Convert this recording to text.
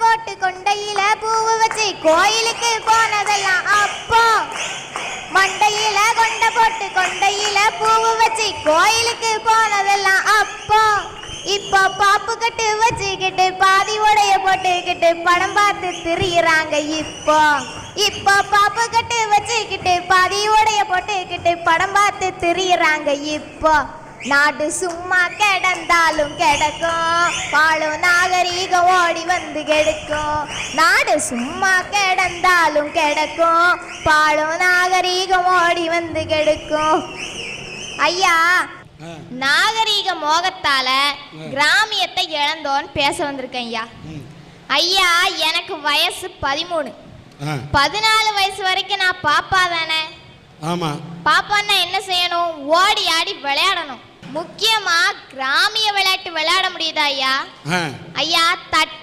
போட்டு கொண்டையில பூவு வச்சு கோயிலுக்கு போனதெல்லாம் அப்போ. மண்டையில கொண்ட போட்டு கொண்டையில பூவு வச்சு கோயிலுக்கு போனதெல்லாம் அப்போ. இப்போ பாப்பு கட்டு வச்சுக்கிட்டு பாதி உடைய போட்டுக்கிட்டு படம் பார்த்து திரியிறாங்க இப்போ. இப்போ பாப்பு கட்டு வச்சுக்கிட்டு பாதி உடைய போட்டுக்கிட்டு படம் பார்த்து திரியிறாங்க இப்போ. நாடு சும்மா கிடந்தாலும் கிடக்கும், பாழும் நாகரீகம் ஓடி வந்து கெடுக்கும். நாடு சும்மா கிடந்தாலும் கிடக்கும், பாழும் நாகரீகம் ஓடி வந்து கெடுக்கும். ஐயா, நாகரீக மோகத்தால கிராமியத்தை இழந்தோன்னு பேச வந்திருக்கேன் ஐயா. ஐயா, எனக்கு வயசு 13. 14 வயசு வரைக்கும் நான் பாப்பா தானே. பாப்பான்னா என்ன செய்யணும்? ஓடி ஆடி விளையாடணும். முக்கியமா கிராமிய விளையாட்டு விளையாட முடியுதா ஐயா? ஐயா, தட்ட